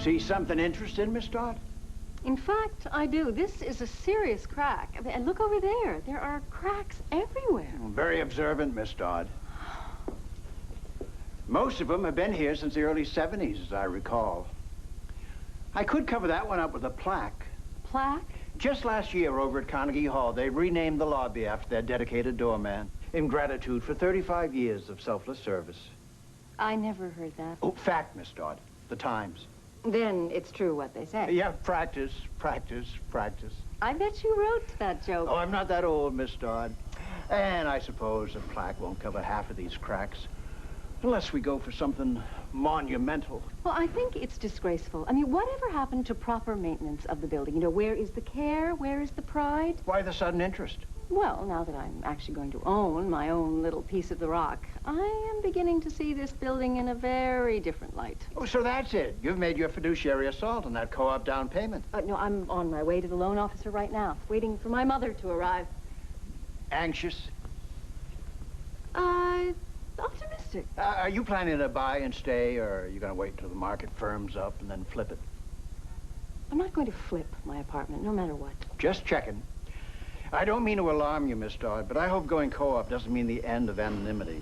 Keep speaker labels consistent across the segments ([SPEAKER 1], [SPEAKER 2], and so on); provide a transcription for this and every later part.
[SPEAKER 1] See something interesting, Miss Dodd?
[SPEAKER 2] In fact, I do. This is a serious crack. I mean, and look over there. There are cracks everywhere.
[SPEAKER 1] Very observant, Miss Dodd. Most of them have been here since the early 70s, as I recall. I could cover that one up with a plaque.
[SPEAKER 2] Plaque?
[SPEAKER 1] Just last year over at Carnegie Hall, they renamed the lobby after their dedicated doorman in gratitude for 35 years of selfless service.
[SPEAKER 2] I never heard that.
[SPEAKER 1] Oh, fact, Miss Dodd. The Times.
[SPEAKER 2] Then it's true what they say.
[SPEAKER 1] Yeah, practice, practice, practice.
[SPEAKER 2] I bet you wrote that joke.
[SPEAKER 1] Oh, I'm not that old, Miss Dodd. And I suppose a plaque won't cover half of these cracks. Unless we go for something monumental.
[SPEAKER 2] Well, I think it's disgraceful. I mean, whatever happened to proper maintenance of the building? You know, where is the care? Where is the pride?
[SPEAKER 1] Why the sudden interest?
[SPEAKER 2] Well, now that I'm actually going to own my own little piece of the rock, I am beginning to see this building in a very different light.
[SPEAKER 1] Oh, so that's it. You've made your fiduciary assault on that co-op down payment.
[SPEAKER 2] No, I'm on my way to the loan officer right now, waiting for my mother to arrive.
[SPEAKER 1] Anxious?
[SPEAKER 2] Optimistic.
[SPEAKER 1] Are you planning to buy and stay, or are you going to wait until the market firms up and then flip it?
[SPEAKER 2] I'm not going to flip my apartment, no matter what.
[SPEAKER 1] Just checking. I don't mean to alarm you, Miss Dodd, but I hope going co-op doesn't mean the end of anonymity.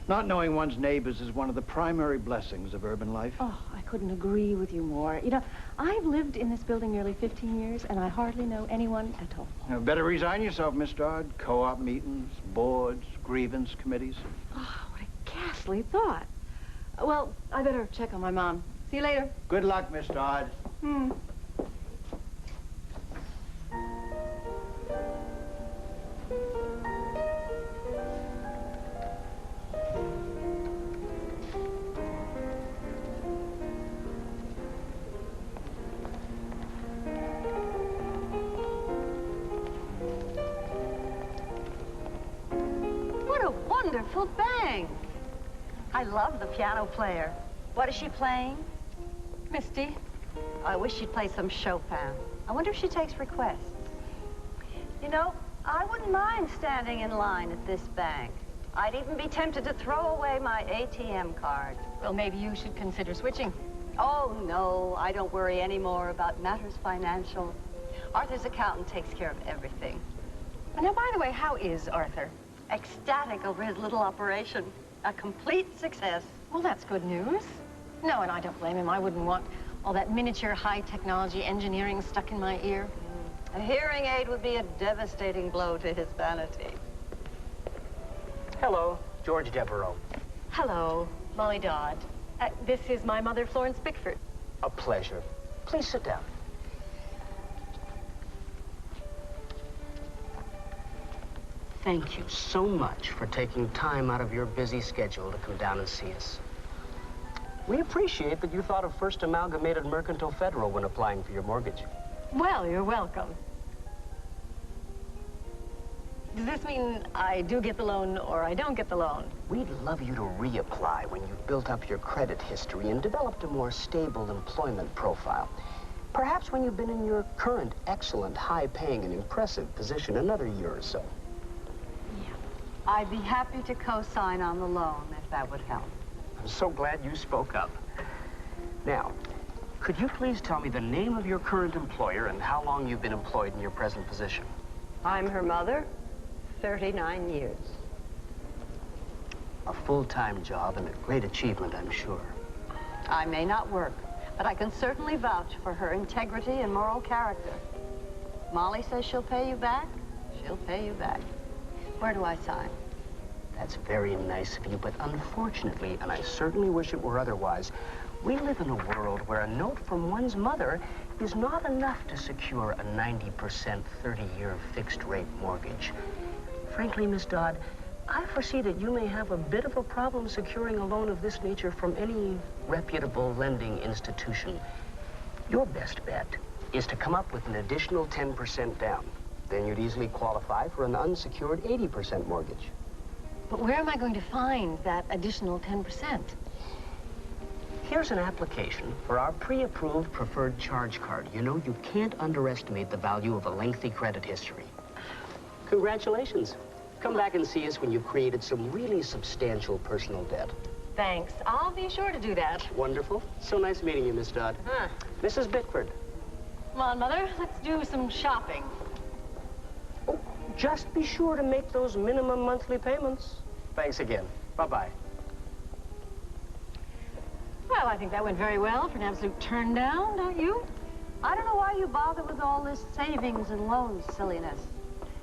[SPEAKER 1] Not knowing one's neighbors is one of the primary blessings of urban life.
[SPEAKER 2] Oh, I couldn't agree with you more. You know, I've lived in this building nearly 15 years, and I hardly know anyone at all.
[SPEAKER 1] You better resign yourself, Miss Dodd. Co-op meetings, boards, grievance committees.
[SPEAKER 2] Oh, what a ghastly thought. Well, I better check on my mom. See you later.
[SPEAKER 1] Good luck, Miss Dodd.
[SPEAKER 3] Wonderful bang. I love the piano player. What is she playing?
[SPEAKER 2] Misty.
[SPEAKER 3] I wish she'd play some Chopin. I wonder if she takes requests. You know, I wouldn't mind standing in line at this bank. I'd even be tempted to throw away my ATM card.
[SPEAKER 2] Well, maybe you should consider switching.
[SPEAKER 3] Oh, no, I don't worry anymore about matters financial. Arthur's accountant takes care of everything.
[SPEAKER 2] Now, by the way, how is Arthur?
[SPEAKER 3] Ecstatic over his little operation. A complete success.
[SPEAKER 2] Well, that's good news. No, and I don't blame him. I wouldn't want all that miniature high-technology engineering stuck in my ear.
[SPEAKER 3] A hearing aid would be a devastating blow to his vanity.
[SPEAKER 4] Hello, George Devereaux.
[SPEAKER 2] Hello, Molly Dodd. This is my mother, Florence Bickford.
[SPEAKER 4] A pleasure. Please sit down. Thank you so much for taking time out of your busy schedule to come down and see us. We appreciate that you thought of First Amalgamated Mercantile Federal when applying for your mortgage.
[SPEAKER 2] Well, you're welcome. Does this mean I do get the loan or I don't get the loan?
[SPEAKER 4] We'd love you to reapply when you've built up your credit history and developed a more stable employment profile. Perhaps when you've been in your current excellent, high-paying, and impressive position another year or so.
[SPEAKER 3] I'd be happy to co-sign on the loan if that would help.
[SPEAKER 4] I'm so glad you spoke up. Now, could you please tell me the name of your current employer and how long you've been employed in your present position?
[SPEAKER 3] I'm her mother, 39 years.
[SPEAKER 4] A full-time job and a great achievement, I'm sure.
[SPEAKER 3] I may not work, but I can certainly vouch for her integrity and moral character. Molly says she'll pay you back, she'll pay you back. Where do I sign?
[SPEAKER 4] That's very nice of you, but unfortunately, and I certainly wish it were otherwise, we live in a world where a note from one's mother is not enough to secure a 90% 30-year fixed-rate mortgage. Frankly, Miss Dodd, I foresee that you may have a bit of a problem securing a loan of this nature from any reputable lending institution. Your best bet is to come up with an additional 10% down. Then you'd easily qualify for an unsecured 80% mortgage.
[SPEAKER 2] But where am I going to find that additional 10%?
[SPEAKER 4] Here's an application for our pre-approved preferred charge card. You know, you can't underestimate the value of a lengthy credit history. Congratulations. Come back and see us when you've created some really substantial personal debt.
[SPEAKER 2] Thanks. I'll be sure to do that.
[SPEAKER 4] Wonderful. So nice meeting you, Miss Dodd.
[SPEAKER 2] Huh.
[SPEAKER 4] Mrs. Bickford.
[SPEAKER 2] Come on, Mother. Let's do some shopping.
[SPEAKER 4] Oh, just be sure to make those minimum monthly payments. Thanks again. Bye-bye.
[SPEAKER 2] Well, I think that went very well for an absolute turn down, don't you?
[SPEAKER 3] I don't know why you bother with all this savings and loans silliness.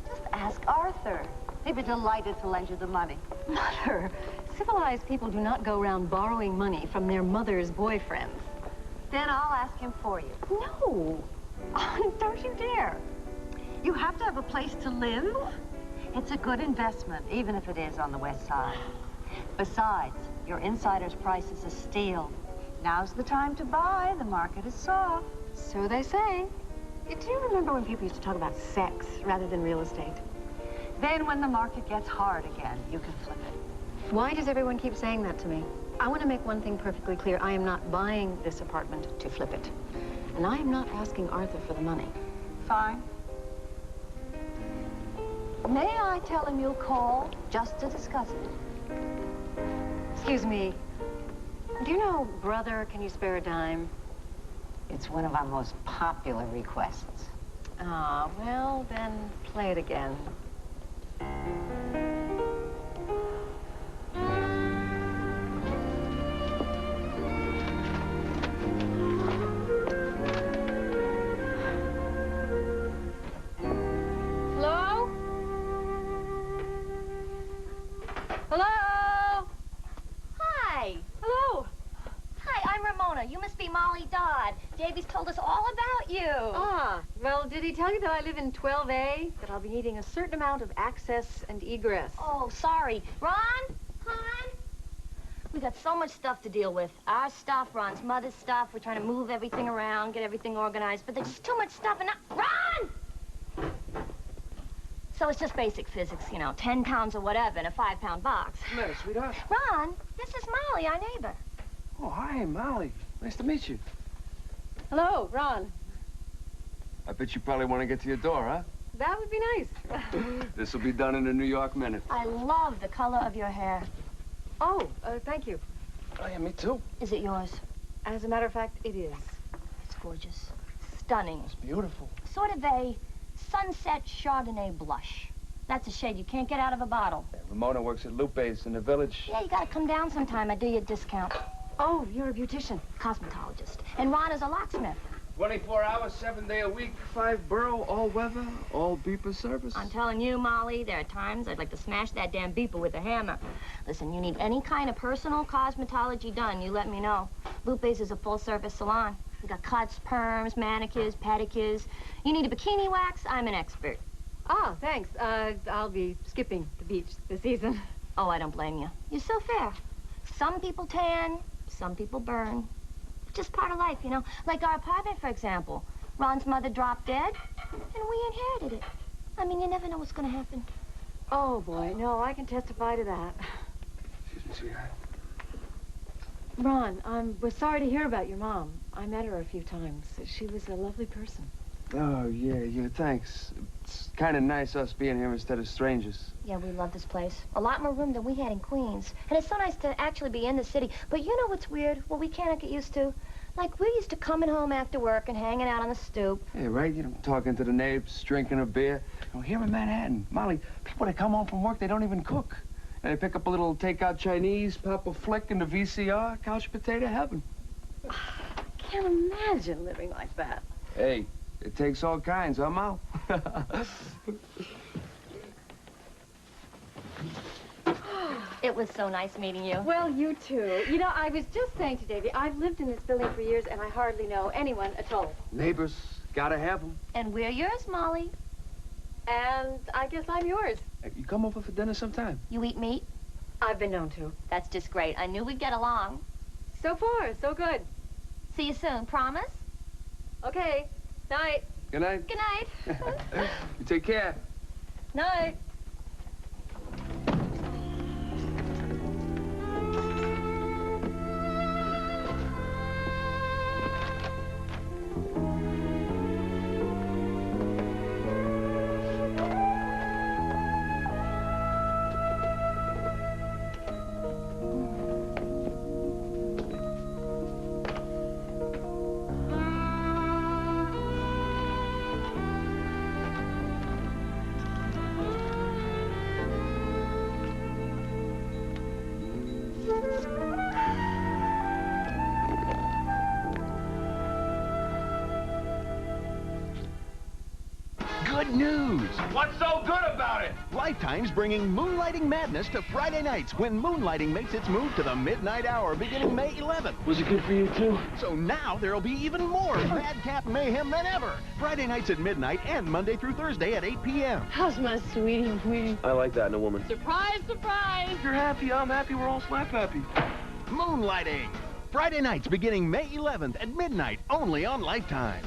[SPEAKER 3] Just ask Arthur. He'd be delighted to lend you the money.
[SPEAKER 2] Mother, civilized people do not go around borrowing money from their mother's boyfriends.
[SPEAKER 3] Then I'll ask him for you.
[SPEAKER 2] No. Oh, don't you dare.
[SPEAKER 3] You have to have a place to live. It's a good investment, even if it is on the West Side. Besides, your insider's prices are steel. Now's the time to buy. The market is soft.
[SPEAKER 2] So they say. Do you remember when people used to talk about sex rather than real estate?
[SPEAKER 3] Then when the market gets hard again, you can flip it.
[SPEAKER 2] Why does everyone keep saying that to me? I want to make one thing perfectly clear. I am not buying this apartment to flip it. And I am not asking Arthur for the money.
[SPEAKER 3] Fine. May I tell him you'll call just to discuss it?
[SPEAKER 2] Excuse me. Do you know, brother, can you spare a dime?
[SPEAKER 3] It's one of our most popular requests.
[SPEAKER 2] Ah, well, then play it again. Hello? Hello?
[SPEAKER 5] Hi.
[SPEAKER 2] Hello?
[SPEAKER 5] Hi, I'm Ramona. You must be Molly Dodd. Davy's told us all about you.
[SPEAKER 2] Ah, well, did he tell you that I live in 12A? That I'll be needing a certain amount of access and egress?
[SPEAKER 5] Oh, sorry. Ron? Hon? We got so much stuff to deal with. Our stuff, Ron's mother's stuff. We're trying to move everything around, get everything organized, but there's just too much stuff and Ron! So it's just basic physics, you know, 10 pounds or whatever in a 5-pound box.
[SPEAKER 6] What's the matter, sweetheart?
[SPEAKER 5] Ron, this is Molly, our neighbor.
[SPEAKER 6] Oh, hi, Molly. Nice to meet you.
[SPEAKER 2] Hello, Ron.
[SPEAKER 6] I bet you probably want to get to your door, huh?
[SPEAKER 2] That would be nice.
[SPEAKER 6] This will be done in a New York minute.
[SPEAKER 5] I love the color of your hair.
[SPEAKER 2] Oh, thank you.
[SPEAKER 6] Oh, yeah, me too.
[SPEAKER 5] Is it yours?
[SPEAKER 2] As a matter of fact, it is.
[SPEAKER 5] It's gorgeous. Stunning.
[SPEAKER 6] It's beautiful.
[SPEAKER 5] Sort of a sunset Chardonnay blush. That's a shade you can't get out of a bottle.
[SPEAKER 6] Yeah, Ramona works at Lupe's in the village.
[SPEAKER 5] Yeah, you gotta come down sometime. I do you a discount.
[SPEAKER 2] Oh, you're a beautician.
[SPEAKER 5] Cosmetologist. And Ron is a locksmith.
[SPEAKER 6] 24 hours, 7 day a week, 5 borough, all weather, all beeper service.
[SPEAKER 5] I'm telling you, Molly, there are times I'd like to smash that damn beeper with a hammer. Listen, you need any kind of personal cosmetology done, you let me know. Lupe's is a full-service salon. We got cuts, perms, manicures, pedicures. You need a bikini wax, I'm an expert.
[SPEAKER 2] Ah, thanks. I'll be skipping the beach this season.
[SPEAKER 5] Oh, I don't blame you. You're so fair. Some people tan, some people burn. Just part of life, you know. Like our apartment, for example. Ron's mother dropped dead, and we inherited it. I mean, you never know what's gonna happen.
[SPEAKER 2] Oh, boy, no, I can testify to that.
[SPEAKER 6] Excuse me, sweetheart.
[SPEAKER 2] Ron, we're sorry to hear about your mom. I met her a few times. She was a lovely person.
[SPEAKER 6] Oh, yeah, thanks. It's kind of nice us being here instead of strangers.
[SPEAKER 5] Yeah, we love this place. A lot more room than we had in Queens. And it's so nice to actually be in the city. But you know what's weird? What we cannot get used to? Like, we're used to coming home after work and hanging out on the stoop.
[SPEAKER 6] Yeah, right? You know, talking to the neighbors, drinking a beer. You know, here in Manhattan, Molly, people that come home from work, they don't even cook. And they pick up a little takeout Chinese, pop a flick in the VCR, couch potato heaven.
[SPEAKER 2] I can't imagine living like that.
[SPEAKER 6] Hey, it takes all kinds, huh, Mal?
[SPEAKER 5] It was so nice meeting you.
[SPEAKER 2] Well, you too. You know, I was just saying to Davy, I've lived in this building for years, and I hardly know anyone at all.
[SPEAKER 6] Neighbors, gotta have them.
[SPEAKER 5] And we're yours, Molly.
[SPEAKER 2] And I guess I'm yours.
[SPEAKER 6] Hey, you come over for dinner sometime.
[SPEAKER 5] You eat meat?
[SPEAKER 2] I've been known to.
[SPEAKER 5] That's just great. I knew we'd get along.
[SPEAKER 2] So far, so good.
[SPEAKER 5] See you soon. Promise?
[SPEAKER 2] Okay. Night.
[SPEAKER 6] Good night.
[SPEAKER 5] Good night.
[SPEAKER 6] You take care.
[SPEAKER 2] Night.
[SPEAKER 7] good news!
[SPEAKER 8] What's so good about it?
[SPEAKER 7] Lifetime's bringing moonlighting madness to Friday nights when moonlighting makes its move to the midnight hour beginning May 11th.
[SPEAKER 6] Was it good for you, too?
[SPEAKER 7] So now there'll be even more madcap mayhem than ever. Friday nights at midnight and Monday through Thursday at 8 p.m.
[SPEAKER 5] How's my sweetie wee?
[SPEAKER 6] I like that in a woman.
[SPEAKER 5] Surprise, surprise!
[SPEAKER 6] If you're happy, I'm happy, we're all slap happy.
[SPEAKER 7] Moonlighting. Friday nights beginning May 11th at midnight, only on Lifetime.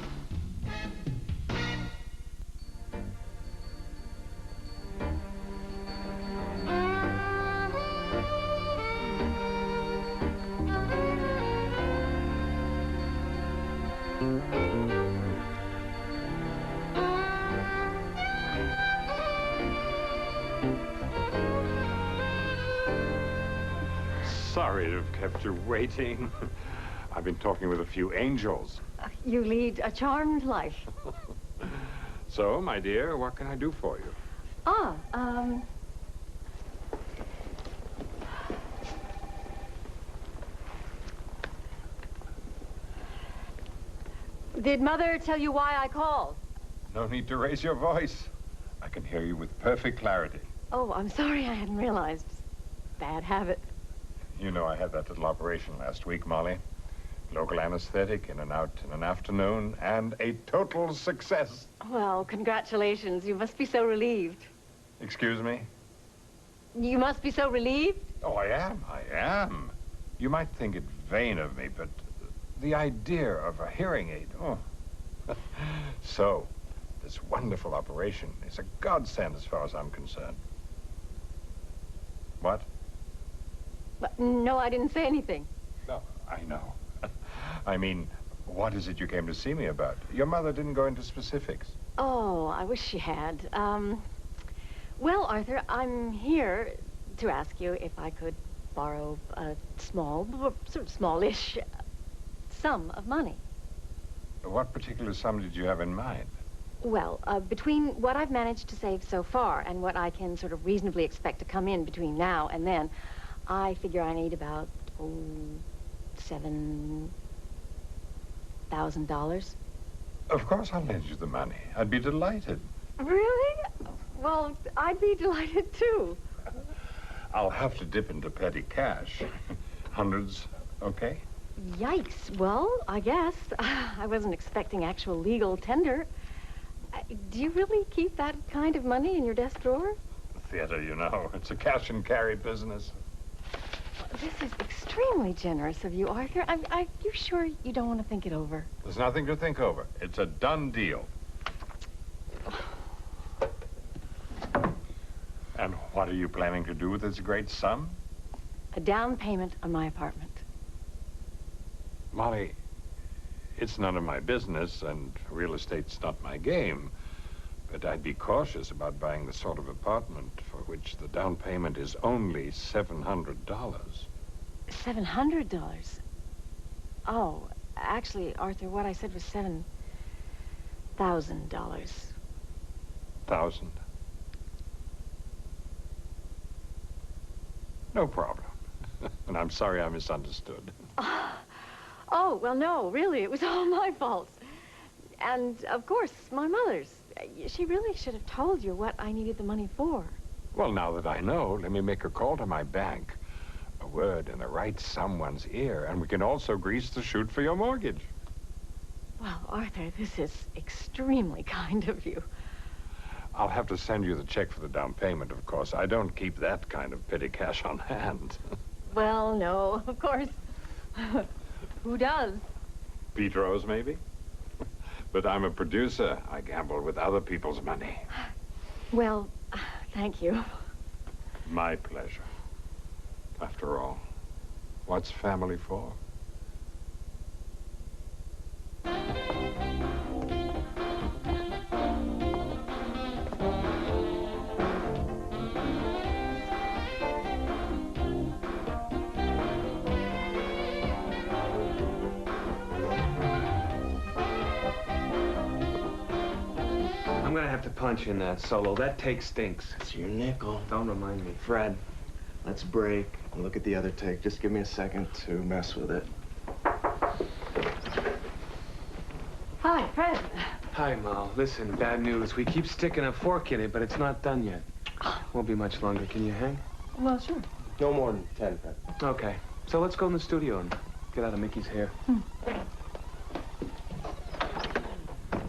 [SPEAKER 9] Sorry to have kept you waiting. I've been talking with a few angels.
[SPEAKER 2] You lead a charmed life.
[SPEAKER 9] So, my dear, what can I do for you?
[SPEAKER 2] Did Mother tell you why I called?
[SPEAKER 9] No need to raise your voice. I can hear you with perfect clarity.
[SPEAKER 2] Oh, I'm sorry, I hadn't realized. Bad habit.
[SPEAKER 9] You know I had that little operation last week, Molly. Local anesthetic, in and out in an afternoon, and a total success.
[SPEAKER 2] Well, congratulations. You must be so relieved.
[SPEAKER 9] Excuse me?
[SPEAKER 2] You must be so relieved?
[SPEAKER 9] Oh, I am. You might think it vain of me, but the idea of a hearing aid, oh. So, this wonderful operation is a godsend as far as I'm concerned. What?
[SPEAKER 2] No, I didn't say anything.
[SPEAKER 9] No, I know. I mean, what is it you came to see me about? Your mother didn't go into specifics.
[SPEAKER 2] Oh, I wish she had. Well, Arthur, I'm here to ask you if I could borrow a small, sort of smallish sum of money.
[SPEAKER 9] What particular sum did you have in mind?
[SPEAKER 2] Well, between what I've managed to save so far and what I can sort of reasonably expect to come in between now and then, I figure I need about, $7,000.
[SPEAKER 9] Of course I'll lend you the money. I'd be delighted.
[SPEAKER 2] Really? Well, I'd be delighted, too.
[SPEAKER 9] I'll have to dip into petty cash. Hundreds, okay?
[SPEAKER 2] Yikes. Well, I guess. I wasn't expecting actual legal tender. Do you really keep that kind of money in your desk drawer?
[SPEAKER 9] Theater, you know. It's a cash and carry business.
[SPEAKER 2] This is extremely generous of you, Arthur. You're sure you don't want to think it over?
[SPEAKER 9] There's nothing to think over. It's a done deal. And what are you planning to do with this great sum?
[SPEAKER 2] A down payment on my apartment.
[SPEAKER 9] Molly, it's none of my business, and real estate's not my game. But I'd be cautious about buying the sort of apartment for which the down payment is only $700.
[SPEAKER 2] $700? Oh, actually, Arthur, what I said was $7,000.
[SPEAKER 9] 1,000? No problem. And I'm sorry I misunderstood.
[SPEAKER 2] Oh, well, no, really, it was all my fault. And, of course, my mother's. She really should have told you what I needed the money for.
[SPEAKER 9] Well, now that I know, let me make a call to my bank. A word in the right someone's ear, and we can also grease the chute for your mortgage.
[SPEAKER 2] Well, Arthur, this is extremely kind of you.
[SPEAKER 9] I'll have to send you the check for the down payment, of course. I don't keep that kind of petty cash on hand.
[SPEAKER 2] Well, no, of course. Who does?
[SPEAKER 9] Petros, maybe? But I'm a producer. I gamble with other people's money.
[SPEAKER 2] Well, thank you.
[SPEAKER 9] My pleasure. After all, what's family for?
[SPEAKER 6] I'm gonna have to punch in that solo. That take stinks.
[SPEAKER 10] It's your nickel.
[SPEAKER 6] Don't remind me.
[SPEAKER 10] Fred, let's break and look at the other take. Just give me a second to mess with it.
[SPEAKER 2] Hi, Fred.
[SPEAKER 6] Hi, Mal. Listen, bad news. We keep sticking a fork in it, but it's not done yet. Won't be much longer. Can you hang?
[SPEAKER 2] Well, sure.
[SPEAKER 10] No more than 10, Fred.
[SPEAKER 6] Okay. So let's go in the studio and get out of Mickey's hair.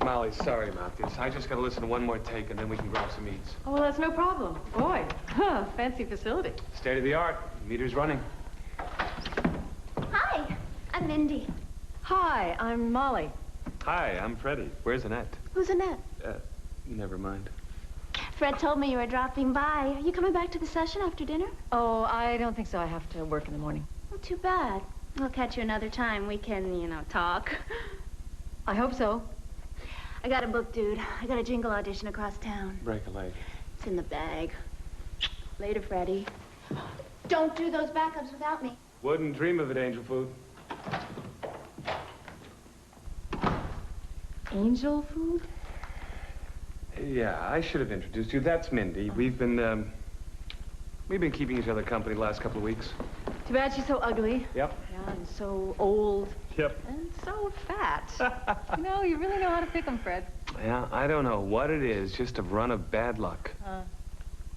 [SPEAKER 6] Molly, sorry about this. I just gotta listen to one more take, and then we can grab some eats.
[SPEAKER 2] Oh, well, that's no problem. Boy, fancy facility.
[SPEAKER 6] State of the art. Meter's running.
[SPEAKER 11] Hi, I'm Mindy.
[SPEAKER 2] Hi, I'm Molly.
[SPEAKER 6] Hi, I'm Freddie. Where's Annette?
[SPEAKER 11] Who's Annette?
[SPEAKER 6] Never mind.
[SPEAKER 11] Fred told me you were dropping by. Are you coming back to the session after dinner?
[SPEAKER 2] Oh, I don't think so. I have to work in the morning.
[SPEAKER 11] Oh, too bad. I'll catch you another time. We can, talk.
[SPEAKER 2] I hope so.
[SPEAKER 11] I got a book, dude. I got a jingle audition across town.
[SPEAKER 6] Break a leg.
[SPEAKER 11] It's in the bag. Later, Freddie. Don't do those backups without me.
[SPEAKER 6] Wouldn't dream of it, Angel Food.
[SPEAKER 2] Angel food?
[SPEAKER 6] Yeah, I should have introduced you. That's Mindy. We've been keeping each other company the last couple of weeks.
[SPEAKER 2] Too bad she's so ugly.
[SPEAKER 6] Yep.
[SPEAKER 2] Yeah, and so old.
[SPEAKER 6] Yep.
[SPEAKER 2] And so fat. You really know how to pick them, Fred.
[SPEAKER 6] Yeah, I don't know what it is, just a run of bad luck.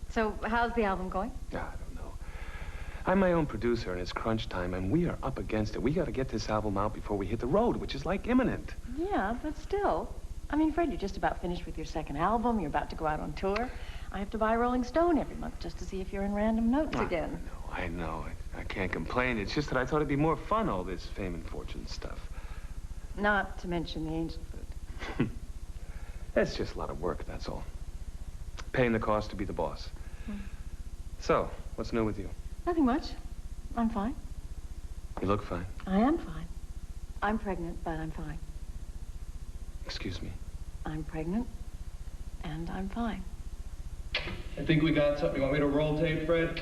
[SPEAKER 2] So how's the album going?
[SPEAKER 6] I don't know. I'm my own producer, and it's crunch time, and we are up against it. We got to get this album out before we hit the road, which is like imminent.
[SPEAKER 2] Yeah, but still. I mean, Fred, you're just about finished with your second album. You're about to go out on tour. I have to buy Rolling Stone every month just to see if you're in Random Notes again.
[SPEAKER 6] I know. I can't complain. It's just that I thought it'd be more fun, all this fame and fortune stuff.
[SPEAKER 2] Not to mention the angel food.
[SPEAKER 6] It's just a lot of work, that's all. Paying the cost to be the boss. So, what's new with you?
[SPEAKER 2] Nothing much. I'm fine.
[SPEAKER 6] You look fine.
[SPEAKER 2] I am fine. I'm pregnant, but I'm fine.
[SPEAKER 6] Excuse me.
[SPEAKER 2] I'm pregnant, and I'm fine.
[SPEAKER 12] I think we got something. You want me to roll tape, Fred?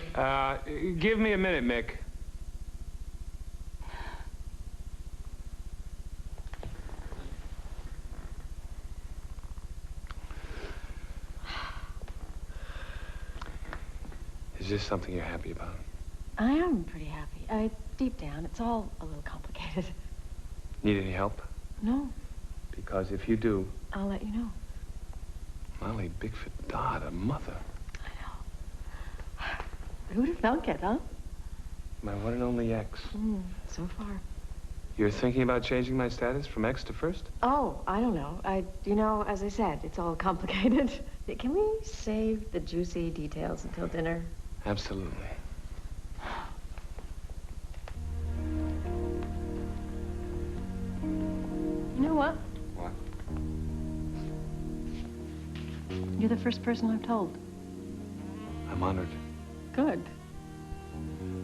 [SPEAKER 6] Give me a minute, Mick. Is this something you're happy about?
[SPEAKER 2] I am pretty happy. Deep down, it's all a little complicated.
[SPEAKER 6] Need any help?
[SPEAKER 2] No.
[SPEAKER 6] Because if you do...
[SPEAKER 2] I'll let you know.
[SPEAKER 6] Molly Bigfoot Dodd, a mother.
[SPEAKER 2] I know. Who'd have thunk it, huh?
[SPEAKER 6] My one and only ex.
[SPEAKER 2] So far.
[SPEAKER 6] You're thinking about changing my status from ex to first?
[SPEAKER 2] Oh, I don't know. As I said, it's all complicated. Can we save the juicy details until dinner?
[SPEAKER 6] Absolutely.
[SPEAKER 2] You know what?
[SPEAKER 6] What?
[SPEAKER 2] You're the first person I've told.
[SPEAKER 6] I'm honored.
[SPEAKER 2] Good.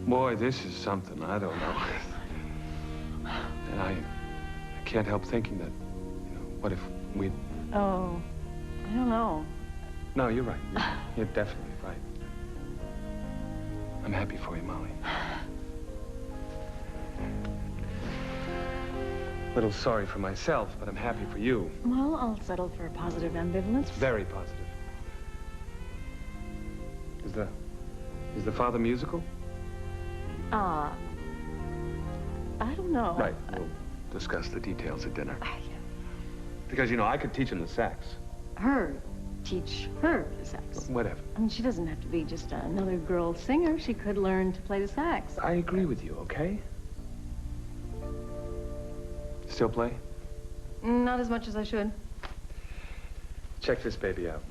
[SPEAKER 6] Boy, this is something. I don't know. And I can't help thinking that, what if we'd...
[SPEAKER 2] Oh, I don't know.
[SPEAKER 6] No, you're right. You're definitely right. I'm happy for you, Molly. A little sorry for myself, but I'm happy for you.
[SPEAKER 2] Well, I'll settle for positive ambivalence.
[SPEAKER 6] Very positive. Is the father musical?
[SPEAKER 2] I don't know.
[SPEAKER 6] Right. We'll discuss the details at dinner. Because, I could teach him the sax.
[SPEAKER 2] Teach her the sax.
[SPEAKER 6] Whatever.
[SPEAKER 2] I mean, she doesn't have to be just another girl singer. She could learn to play the sax.
[SPEAKER 6] I agree with you, okay? Still play?
[SPEAKER 2] Not as much as I should.
[SPEAKER 6] Check this baby out.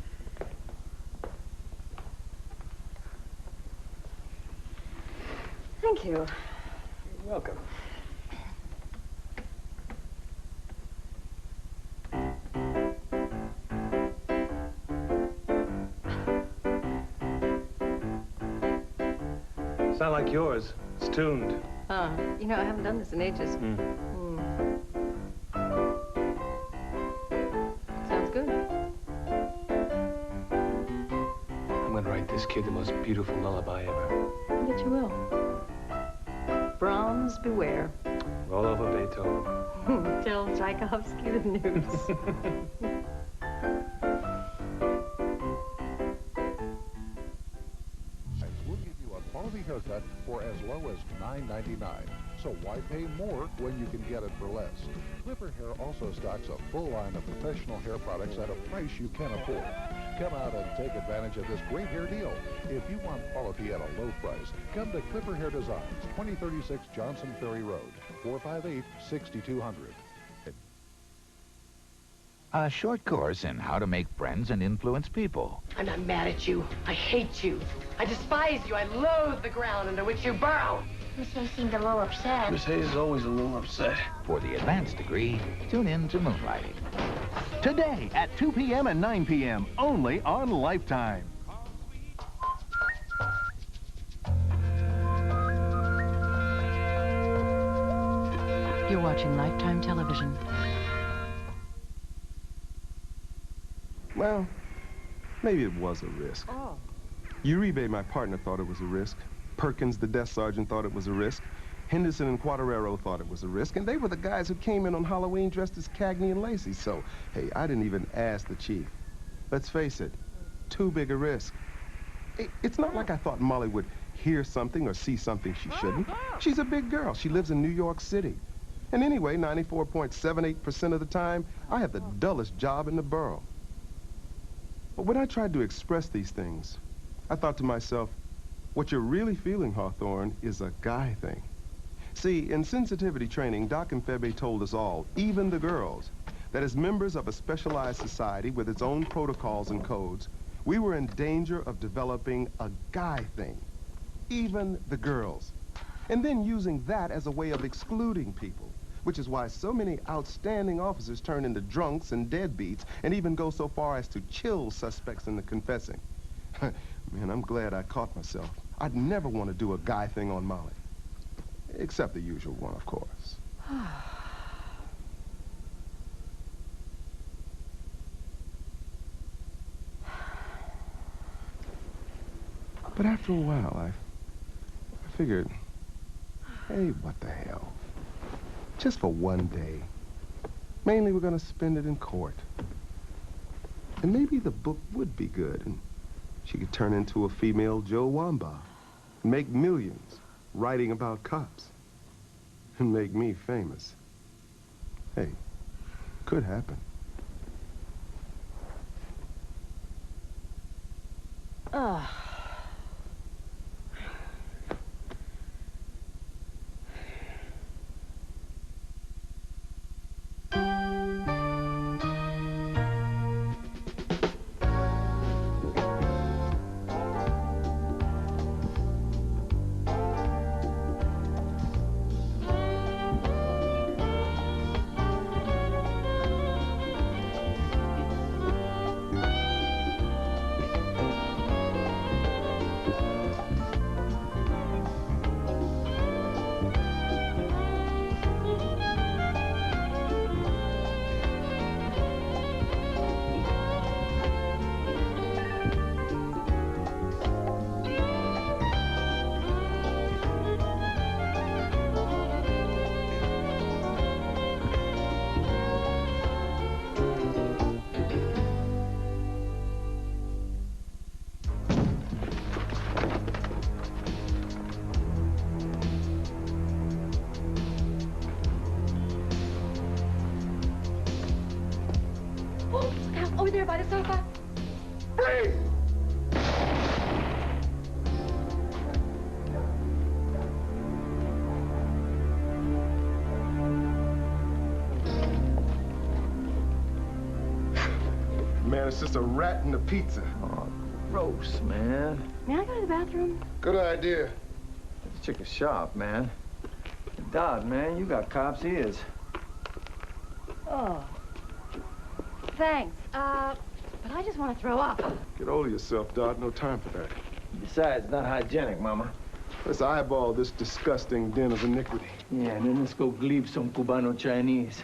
[SPEAKER 2] Thank you.
[SPEAKER 6] You're welcome. It's not like yours. It's tuned.
[SPEAKER 2] I haven't done this in ages. Sounds good.
[SPEAKER 6] I'm gonna write this kid the most beautiful lullaby ever.
[SPEAKER 2] I bet you will. Brahms, beware.
[SPEAKER 6] Roll over Beethoven.
[SPEAKER 2] Tell Tchaikovsky the news.
[SPEAKER 13] We'll give you a quality haircut for as low as $9.99. So why pay more when you can get it for less? Clipper Hair also stocks a full line of professional hair products at a price you can afford. Come out and take advantage of this great hair deal. If you want quality at a low price, come to Clipper Hair Designs, 2036 Johnson Ferry Road, 458-6200.
[SPEAKER 14] A short course in how to make friends and influence people.
[SPEAKER 15] I'm not mad at you. I hate you. I despise you. I loathe the ground under which you burrow.
[SPEAKER 5] Miss Hayes seemed a little upset.
[SPEAKER 12] Miss Hayes is always a little upset.
[SPEAKER 14] For the advanced degree, tune in to Moonlighting.
[SPEAKER 7] Today at 2 p.m. and 9 p.m. only on Lifetime.
[SPEAKER 16] You're watching Lifetime Television.
[SPEAKER 17] Well, maybe it was a risk.
[SPEAKER 2] Oh.
[SPEAKER 17] Uribe, my partner, thought it was a risk. Perkins, the desk sergeant, thought it was a risk. Henderson and Quadrarero thought it was a risk. And they were the guys who came in on Halloween dressed as Cagney and Lacey. So, hey, I didn't even ask the chief. Let's face it, too big a risk. It's not like I thought Molly would hear something or see something she shouldn't. She's a big girl. She lives in New York City. And anyway, 94.78% of the time, I have the dullest job in the borough. But when I tried to express these things, I thought to myself, what you're really feeling, Hawthorne, is a guy thing. See, in sensitivity training, Doc and Febe told us all, even the girls, that as members of a specialized society with its own protocols and codes, we were in danger of developing a guy thing. Even the girls. And then using that as a way of excluding people, which is why so many outstanding officers turn into drunks and deadbeats and even go so far as to chill suspects into confessing. Man, I'm glad I caught myself. I'd never want to do a guy thing on Molly. Except the usual one, of course. But after a while, I figured, hey, what the hell? Just for one day. Mainly we're going to spend it in court. And maybe the book would be good, and she could turn into a female Joe Wamba, and make millions writing about cops, and make me famous. Hey, could happen.
[SPEAKER 2] Ugh. Over there by the sofa.
[SPEAKER 8] Freeze!
[SPEAKER 17] Man, it's just a rat in the pizza.
[SPEAKER 6] Oh, gross, man.
[SPEAKER 2] May I go to the bathroom?
[SPEAKER 17] Good idea.
[SPEAKER 6] This chick is sharp, man. Dodd, man, you got cop's ears.
[SPEAKER 2] Oh. Thanks. But I just want to throw up.
[SPEAKER 17] Get hold of yourself, Dodd. No time for that.
[SPEAKER 6] Besides, it's not hygienic, Mama.
[SPEAKER 17] Let's eyeball this disgusting den of iniquity.
[SPEAKER 6] Yeah, and then let's go gleep some Cubano Chinese.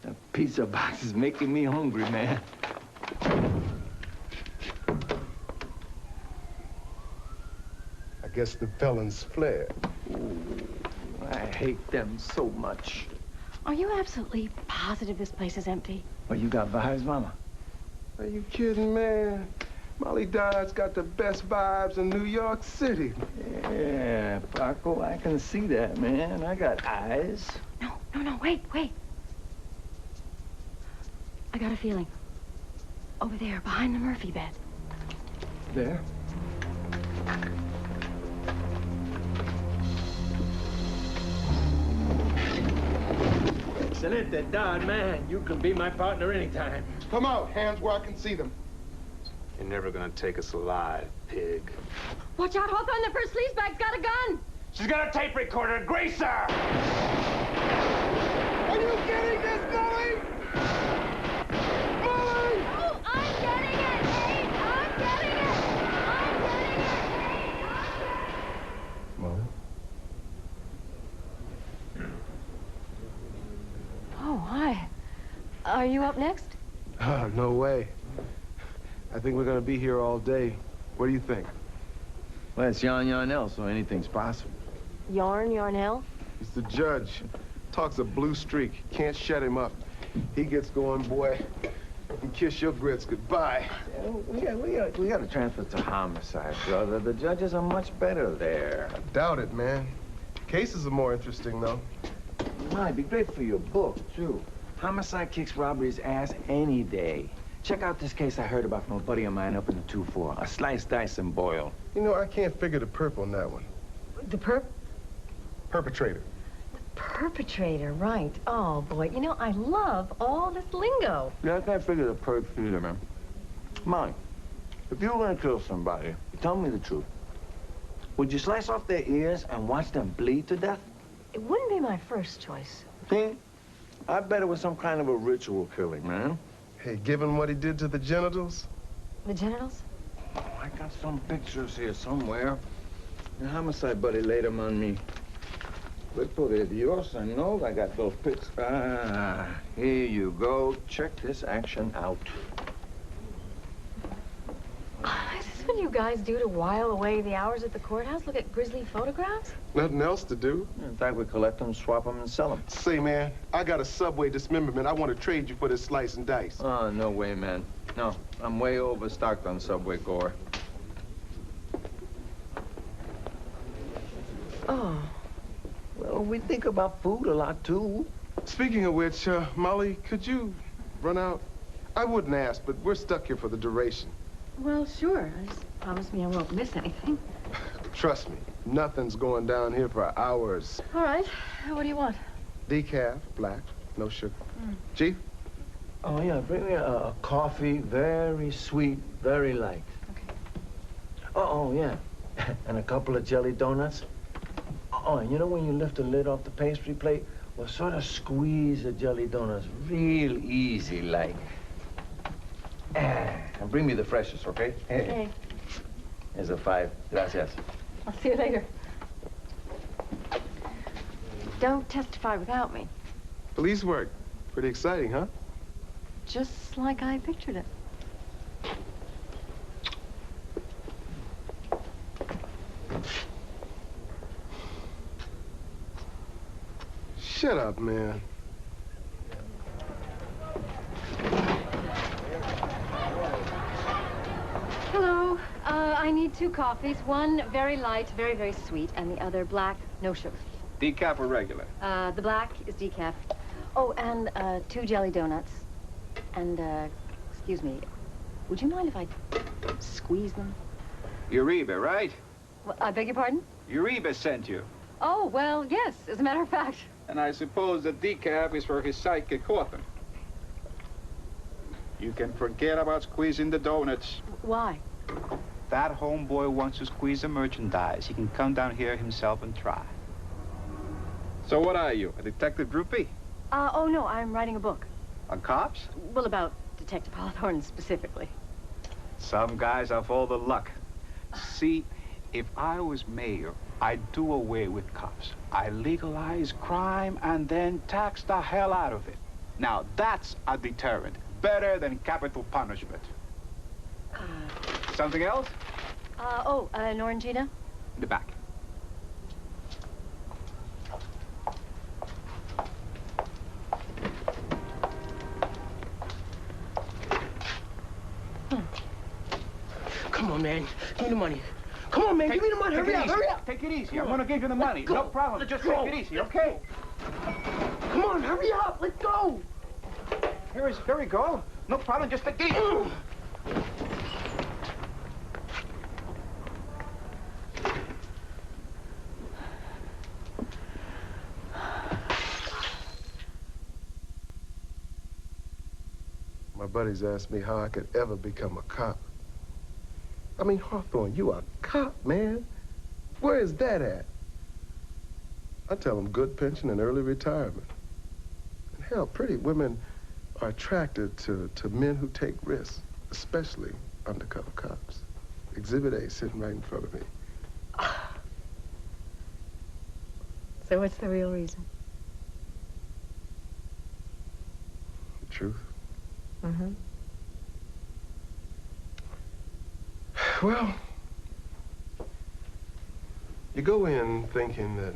[SPEAKER 6] That pizza box is making me hungry, man.
[SPEAKER 17] I guess the felons fled.
[SPEAKER 6] Ooh, I hate them so much.
[SPEAKER 2] Are you absolutely positive this place is empty?
[SPEAKER 6] Oh, you got vibes, Mama?
[SPEAKER 17] Are you kidding, man? Molly Dodd's got the best vibes in New York City.
[SPEAKER 18] Yeah, Paco, I can see that, man. I got eyes.
[SPEAKER 2] No, wait. I got a feeling. Over there, behind the Murphy bed.
[SPEAKER 18] There?
[SPEAKER 19] Excelente, Dodd, man. You can be my partner anytime.
[SPEAKER 17] Come out, hands where I can see them.
[SPEAKER 20] You're never gonna take us alive, pig.
[SPEAKER 2] Watch out, Hawthorne, the first sleazebag's got a gun!
[SPEAKER 8] She's got a tape recorder. Grease her!
[SPEAKER 17] Are you getting this, Molly? Molly!
[SPEAKER 2] Oh, I'm getting it, Nate! I'm getting it!
[SPEAKER 17] Molly?
[SPEAKER 2] Oh, hi. Are you up next?
[SPEAKER 17] No way. I think we're gonna be here all day. What do you think?
[SPEAKER 18] Well, it's Yarnell, so anything's possible.
[SPEAKER 2] Yarnell?
[SPEAKER 17] He's the judge. Talks a blue streak. Can't shut him up. He gets going, boy. You can kiss your grits goodbye.
[SPEAKER 18] We got to transfer to homicide, brother. The judges are much better there.
[SPEAKER 17] I doubt it, man. Cases are more interesting, though.
[SPEAKER 18] Might be great for your book, too. Homicide kicks robbery's ass any day. Check out this case I heard about from a buddy of mine up in the 2-4. A slice, dice, and boil.
[SPEAKER 17] You know, I can't figure the perp on that one.
[SPEAKER 2] The
[SPEAKER 17] Perpetrator.
[SPEAKER 2] perpetrator, right. Oh, boy. You know, I love all this lingo.
[SPEAKER 18] Yeah, I can't figure the perp either, man. Molly, if you were gonna kill somebody, tell me the truth. Would you slice off their ears and watch them bleed to death?
[SPEAKER 2] It wouldn't be my first choice.
[SPEAKER 18] See? I bet it was some kind of a ritual killing, man.
[SPEAKER 17] Hey, given what he did to the genitals?
[SPEAKER 2] The genitals?
[SPEAKER 18] Oh, I got some pictures here somewhere. The homicide buddy laid them on me. But por Dios, I know I got those pics. Ah, here you go. Check this action out.
[SPEAKER 2] Is this what you guys do to while away the hours at the courthouse? Look at grisly photographs?
[SPEAKER 17] Nothing else to do.
[SPEAKER 18] In fact, we collect them, swap them, and sell them.
[SPEAKER 17] Say, man, I got a subway dismemberment. I want to trade you for this slice and dice.
[SPEAKER 18] Oh, no way, man. No, I'm way overstocked on Subway gore.
[SPEAKER 2] Oh.
[SPEAKER 18] Well, we think about food a lot, too.
[SPEAKER 17] Speaking of which, Molly, could you run out? I wouldn't ask, but we're stuck here for the duration.
[SPEAKER 2] Well, sure. Just promise me I won't miss anything.
[SPEAKER 17] Trust me, nothing's going down here for hours.
[SPEAKER 2] All right. What do you want?
[SPEAKER 17] Decaf, black, no sugar. Chief?
[SPEAKER 18] Oh, yeah, bring me a coffee, very sweet, very light.
[SPEAKER 2] Okay.
[SPEAKER 18] Oh, yeah. And a couple of jelly donuts. Oh, and you know when you lift the lid off the pastry plate? Well, sort of squeeze the jelly donuts real easy, like. And bring me the freshest, okay?
[SPEAKER 2] Okay.
[SPEAKER 18] Here's a 5. Gracias.
[SPEAKER 2] I'll see you later. Don't testify without me.
[SPEAKER 17] Police work. Pretty exciting, huh?
[SPEAKER 2] Just like I pictured it.
[SPEAKER 17] Shut up, man.
[SPEAKER 2] Hello. I need 2 coffees. One very light, very, very sweet, and the other black, no sugar.
[SPEAKER 21] Decaf or regular?
[SPEAKER 2] The black is decaf. Oh, and 2 jelly donuts. And, excuse me, would you mind if I squeeze them?
[SPEAKER 21] Uribe, right?
[SPEAKER 2] Well, I beg your pardon?
[SPEAKER 21] Uribe sent you.
[SPEAKER 2] Oh, well, yes, as a matter of fact.
[SPEAKER 21] And I suppose the decaf is for his sidekick, Hawthorne. You can forget about squeezing the donuts.
[SPEAKER 2] Why?
[SPEAKER 21] That homeboy wants to squeeze the merchandise. He can come down here himself and try. So what are you, a detective groupie?
[SPEAKER 2] Oh, no, I'm writing a book.
[SPEAKER 21] On cops?
[SPEAKER 2] Well, about Detective Hawthorne specifically.
[SPEAKER 21] Some guys have all the luck. See, if I was mayor, I'd do away with cops. I legalize crime and then tax the hell out of it. Now, that's a deterrent. Better than capital punishment. Something else?
[SPEAKER 2] An Orangina?
[SPEAKER 21] In the back.
[SPEAKER 19] on, man. Give me the money. Come on, man. Give me the money. Hurry up, hurry up.
[SPEAKER 21] Take it easy.
[SPEAKER 19] Come
[SPEAKER 21] I'm
[SPEAKER 19] on.
[SPEAKER 21] gonna give you the money.
[SPEAKER 19] Let's
[SPEAKER 21] No
[SPEAKER 19] go.
[SPEAKER 21] problem.
[SPEAKER 19] Let's
[SPEAKER 21] Just
[SPEAKER 19] go.
[SPEAKER 21] take it easy,
[SPEAKER 19] Let's
[SPEAKER 21] okay?
[SPEAKER 19] Come on, hurry up. Let's go.
[SPEAKER 21] Here we go. No problem. Just take it easy.
[SPEAKER 17] My buddies asked me how I could ever become a cop. I mean, Hawthorne, you a cop, man. Where is that at? I tell them good pension and early retirement. And hell, pretty women are attracted to men who take risks, especially undercover cops. Exhibit A sitting right in front of me.
[SPEAKER 2] So what's the real reason?
[SPEAKER 17] The truth.
[SPEAKER 2] Mm-hmm.
[SPEAKER 17] Well, you go in thinking that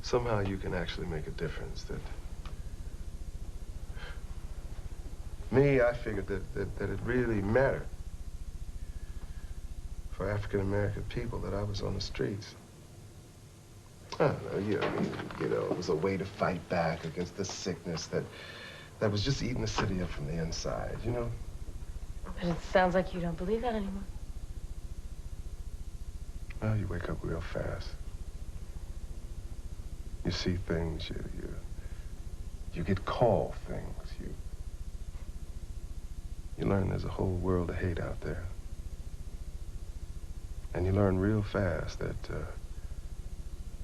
[SPEAKER 17] somehow you can actually make a difference. That me, I figured that it really mattered for African-American people that I was on the streets. I don't know, it was a way to fight back against the sickness that was just eating the city up from the inside, you know?
[SPEAKER 2] But it sounds like you don't believe that anymore.
[SPEAKER 17] Well, you wake up real fast. You see things, you get called things. You learn there's a whole world of hate out there. And you learn real fast that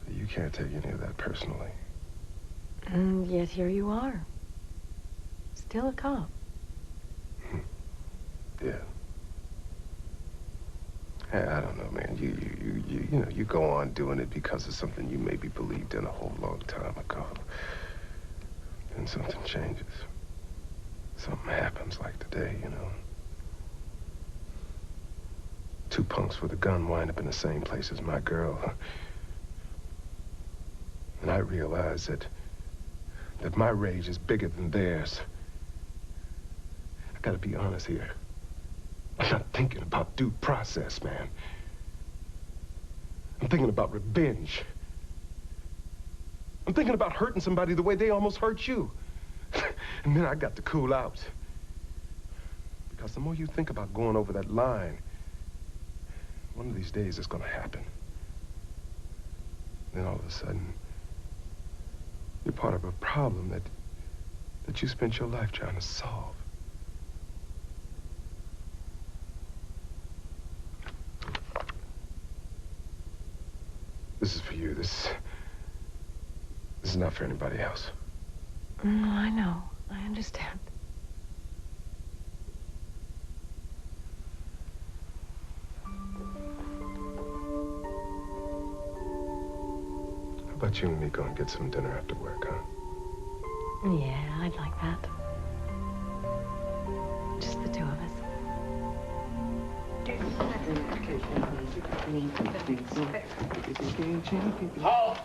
[SPEAKER 17] you can't take any of that personally.
[SPEAKER 2] And yet here you are. Still a cop.
[SPEAKER 17] Yeah. Hey, I don't know, man. You go on doing it because of something you maybe believed in a whole long time ago. Then something changes. Something happens like today, you know. Two punks with a gun wind up in the same place as my girl. And I realize that my rage is bigger than theirs. I gotta be honest here. I'm not thinking about due process, man. I'm thinking about revenge. I'm thinking about hurting somebody the way they almost hurt you. And then I got to cool out. Because the more you think about going over that line, one of these days it's gonna happen. Then all of a sudden, you're part of a problem that you spent your life trying to solve. This is for you. This is not for anybody else.
[SPEAKER 2] No, I know. I understand.
[SPEAKER 17] How about you and me go and get some dinner after work, huh?
[SPEAKER 2] Yeah, I'd like that. Just the two of us.
[SPEAKER 1] Halt!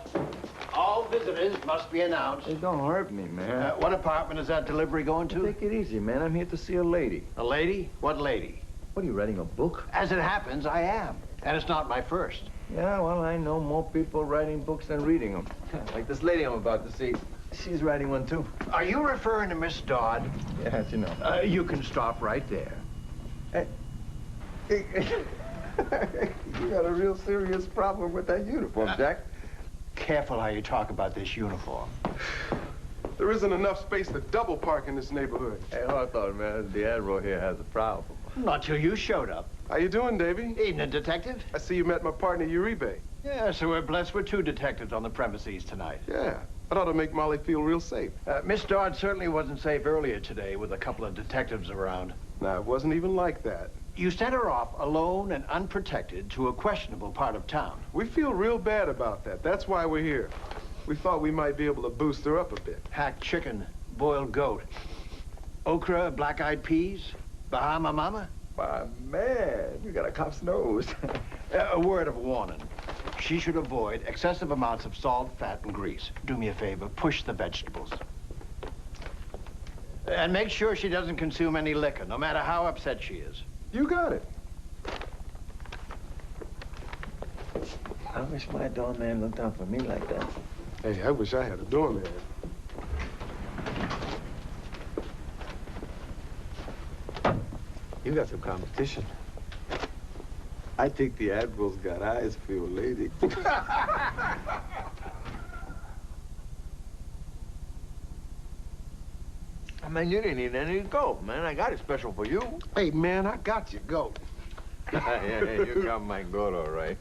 [SPEAKER 1] All visitors must be announced.
[SPEAKER 18] Hey, don't hurt me, man.
[SPEAKER 1] What apartment is that delivery going to?
[SPEAKER 18] Take it easy, man. I'm here to see a lady.
[SPEAKER 1] A lady? What lady?
[SPEAKER 18] What, are you writing a book?
[SPEAKER 1] As it happens, I am. And it's not my first.
[SPEAKER 18] Yeah, well, I know more people writing books than reading them. Like this lady I'm about to see. She's writing one, too.
[SPEAKER 1] Are you referring to Miss Dodd?
[SPEAKER 18] Yes, you know.
[SPEAKER 1] You can stop right there.
[SPEAKER 18] Hey. You got a real serious problem with that uniform, Jack.
[SPEAKER 1] Careful how you talk about this uniform.
[SPEAKER 17] There isn't enough space to double park in this neighborhood.
[SPEAKER 18] Hey, Hawthorne, man, the Admiral here has a problem.
[SPEAKER 1] Not till you showed up.
[SPEAKER 17] How you doing, Davy?
[SPEAKER 1] Evening, Detective.
[SPEAKER 17] I see you met my partner, Uribe.
[SPEAKER 1] Yeah, so we're blessed with two detectives on the premises tonight.
[SPEAKER 17] Yeah, that ought to make Molly feel real safe.
[SPEAKER 1] Miss Dodd certainly wasn't safe earlier today with a couple of detectives around.
[SPEAKER 17] Nah, it wasn't even like that.
[SPEAKER 1] You sent her off alone and unprotected to a questionable part of town.
[SPEAKER 17] We feel real bad about that. That's why we're here. We thought we might be able to boost her up a bit.
[SPEAKER 1] Hacked chicken, boiled goat, okra, black-eyed peas, Bahama Mama.
[SPEAKER 18] My man, you got a cop's nose.
[SPEAKER 1] A word of warning. She should avoid excessive amounts of salt, fat, and grease. Do me a favor, push the vegetables. And make sure she doesn't consume any liquor, no matter how upset she is.
[SPEAKER 17] You got it.
[SPEAKER 18] I wish my doorman looked out for me like that.
[SPEAKER 17] Hey, I wish I had a doorman.
[SPEAKER 18] You got some competition. I think the Admiral's got eyes for your lady. I mean, you didn't need any goat, man. I got it special for you.
[SPEAKER 17] Hey, man, I got your goat.
[SPEAKER 18] Yeah, you got my goat, all right.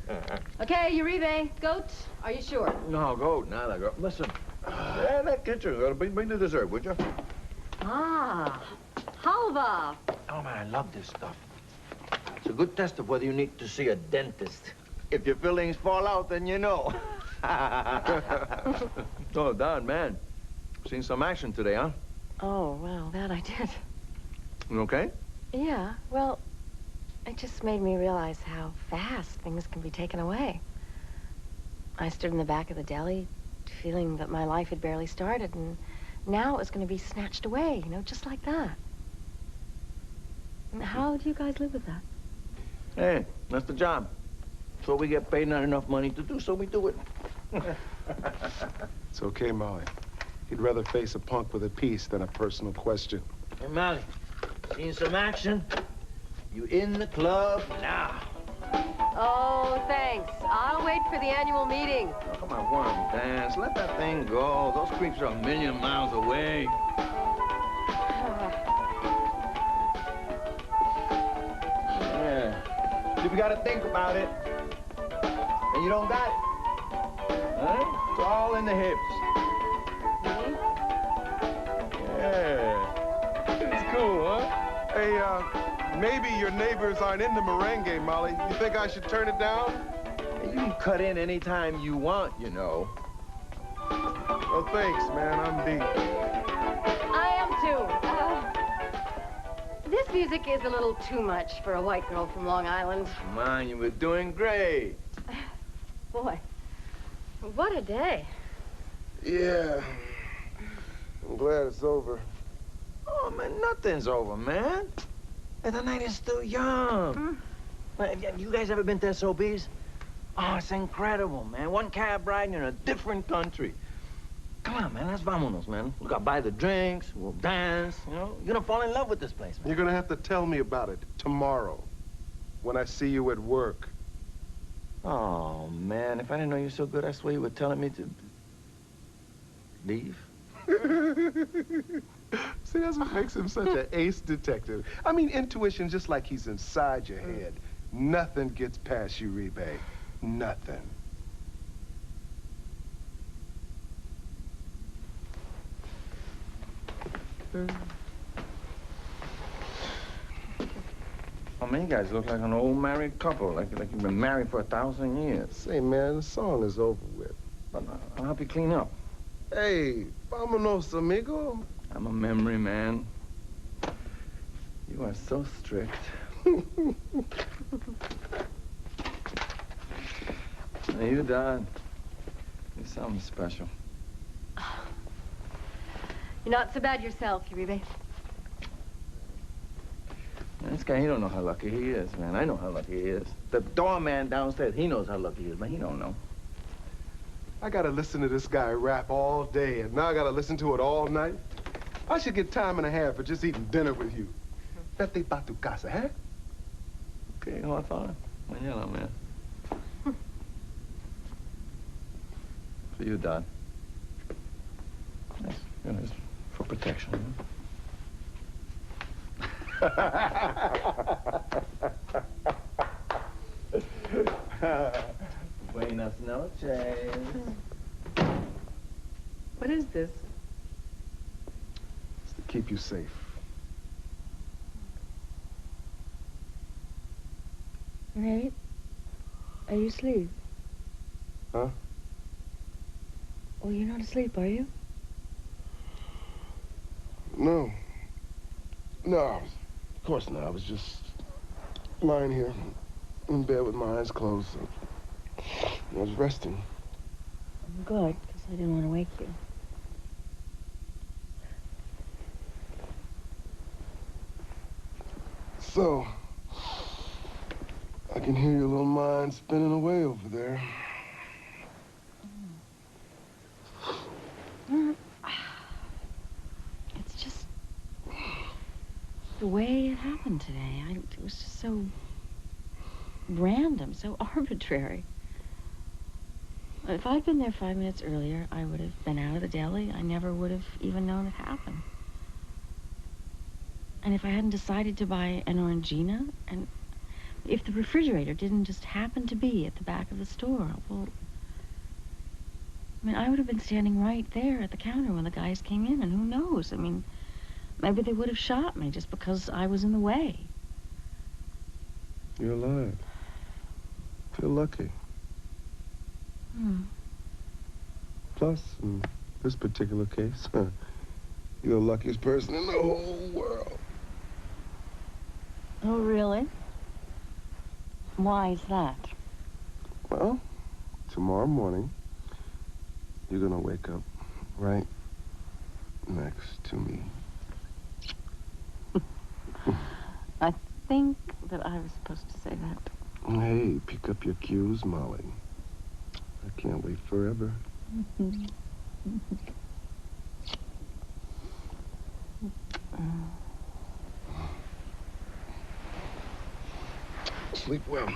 [SPEAKER 2] Okay, Uribe, goat, are you sure?
[SPEAKER 18] No, goat, nada, goat. Listen, yeah, that kitchen, bring the dessert, would you?
[SPEAKER 2] Ah, halva.
[SPEAKER 18] Oh, man, I love this stuff. It's a good test of whether you need to see a dentist. If your fillings fall out, then you know. Oh, Dodd, man. Seen some action today, huh?
[SPEAKER 2] Oh, well, that I did.
[SPEAKER 18] You okay?
[SPEAKER 2] Yeah, well, it just made me realize how fast things can be taken away. I stood in the back of the deli, feeling that my life had barely started, and now it was going to be snatched away, you know, just like that. And how do you guys live with that?
[SPEAKER 18] Hey, that's the job. So we get paid not enough money to do, so we do it.
[SPEAKER 17] It's okay, Molly. He'd rather face a punk with a piece than a personal question.
[SPEAKER 18] Hey, Molly, seen some action? You in the club now.
[SPEAKER 2] Oh, thanks. I'll wait for the annual meeting.
[SPEAKER 18] Oh, come on, one dance. Let that thing go. Those creeps are a million miles away. Yeah. If you gotta think about it, and you don't got it, huh? It's all in the hips. Yeah. It's cool, huh?
[SPEAKER 17] Hey, maybe your neighbors aren't into merengue, Molly. You think I should turn it down?
[SPEAKER 18] You can cut in anytime you want, you know.
[SPEAKER 17] Well, thanks, man. I'm deep.
[SPEAKER 2] I am too. This music is a little too much for a white girl from Long Island.
[SPEAKER 18] Come on, you were doing great.
[SPEAKER 2] Boy, what a day.
[SPEAKER 17] Yeah. I'm glad it's over.
[SPEAKER 18] Oh, man, nothing's over, man. Hey, the night is still young. Have you guys ever been to SOB's? Oh, it's incredible, man. One cab ride in a different country. Come on, man, let's vamonos, man. We'll go buy the drinks, we'll dance, you know. You're gonna fall in love with this place, man.
[SPEAKER 17] You're gonna have to tell me about it tomorrow, when I see you at work.
[SPEAKER 18] Oh, man, if I didn't know you so good, I swear you were telling me to leave.
[SPEAKER 17] See, that's what makes him such an ace detective. I mean, intuition just like he's inside your head. Nothing gets past you, Uribe. Nothing.
[SPEAKER 18] Oh, man, you guys look like an old married couple, like you've been married for 1,000 years.
[SPEAKER 17] Say, man, the song is over with.
[SPEAKER 18] But I'll help you clean up.
[SPEAKER 17] Hey, vámonos, amigo.
[SPEAKER 18] I'm a memory man. You are so strict. Hey, you, Dodd. You're something special.
[SPEAKER 2] You're not so bad yourself, Uribe.
[SPEAKER 18] This guy, he don't know how lucky he is, man. I know how lucky he is. The doorman downstairs, he knows how lucky he is, but he don't know.
[SPEAKER 17] I gotta listen to this guy rap all day, and now I gotta listen to it all night. I should get time and a half for just eating dinner with you. Vete pa tu casa, huh?
[SPEAKER 18] Okay, go on. Mañana, man. For you, Dodd. Yes, you know, it's for protection. Buenas noches.
[SPEAKER 16] What is this?
[SPEAKER 17] It's to keep you safe.
[SPEAKER 2] Nate, are you asleep?
[SPEAKER 17] Huh?
[SPEAKER 2] Well, you're not asleep, are you?
[SPEAKER 17] No. No, of course not. I was just lying here in bed with my eyes closed. I was resting.
[SPEAKER 2] Good, because I didn't want to wake you.
[SPEAKER 17] So, I can hear your little mind spinning away over there.
[SPEAKER 2] the way it happened today. It was just so random, so arbitrary. If I'd been there 5 minutes earlier, I would have been out of the deli. I never would have even known it happened. And if I hadn't decided to buy an Orangina, and if the refrigerator didn't just happen to be at the back of the store, well, I mean, I would have been standing right there at the counter when the guys came in, and who knows? I mean, maybe they would have shot me just because I was in the way.
[SPEAKER 17] You're alive. Feel lucky. Plus, in this particular case, you're the luckiest person in the whole world.
[SPEAKER 2] Oh, really? Why is that?
[SPEAKER 17] Well, tomorrow morning, you're gonna wake up right next to me.
[SPEAKER 2] I think that I was supposed to say that.
[SPEAKER 17] Hey, pick up your cues, Molly. I can't wait forever. Sleep well.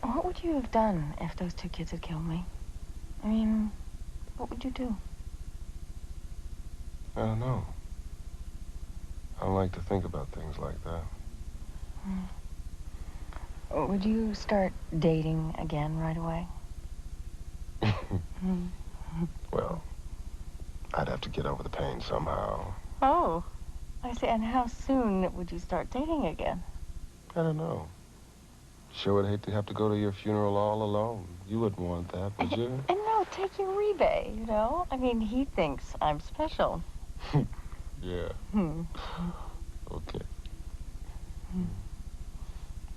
[SPEAKER 2] What would you have done if those two kids had killed me? I mean, what would you do?
[SPEAKER 17] I don't know. I don't like to think about things like that.
[SPEAKER 2] Would you start dating again right away?
[SPEAKER 17] Well, I'd have to get over the pain somehow.
[SPEAKER 2] Oh, I see. And how soon would you start dating again?
[SPEAKER 17] I don't know. Sure would hate to have to go to your funeral all alone. You wouldn't want that, would you?
[SPEAKER 2] And no, take your rebate, you know? I mean, he thinks I'm special.
[SPEAKER 17] Yeah. Okay.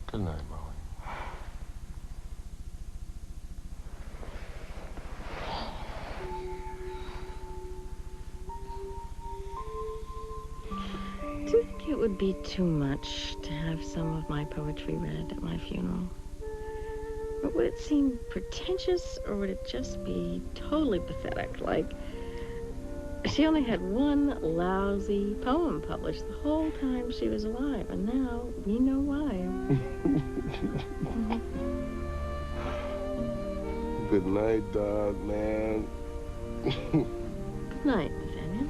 [SPEAKER 17] Good night, Molly.
[SPEAKER 2] Do you think it would be too much to have some of my poetry read at my funeral? Or would it seem pretentious, or would it just be totally pathetic? Like, she only had one lousy poem published the whole time she was alive, and now we know why.
[SPEAKER 17] Good night, Dodd, man.
[SPEAKER 2] Good night, Nathaniel.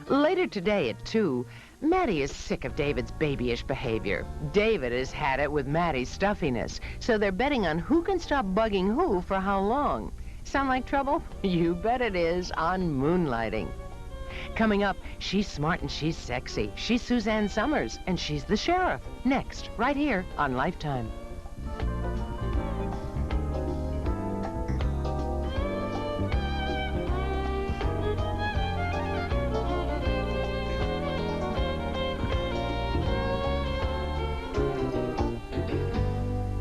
[SPEAKER 15] Later today at 2, Maddie is sick of David's babyish behavior. David has had it with Maddie's stuffiness, so they're betting on who can stop bugging who for how long. Sound like trouble? You bet it is on Moonlighting. Coming up, she's smart and she's sexy. She's Suzanne Summers, and she's the sheriff. Next, right here on Lifetime.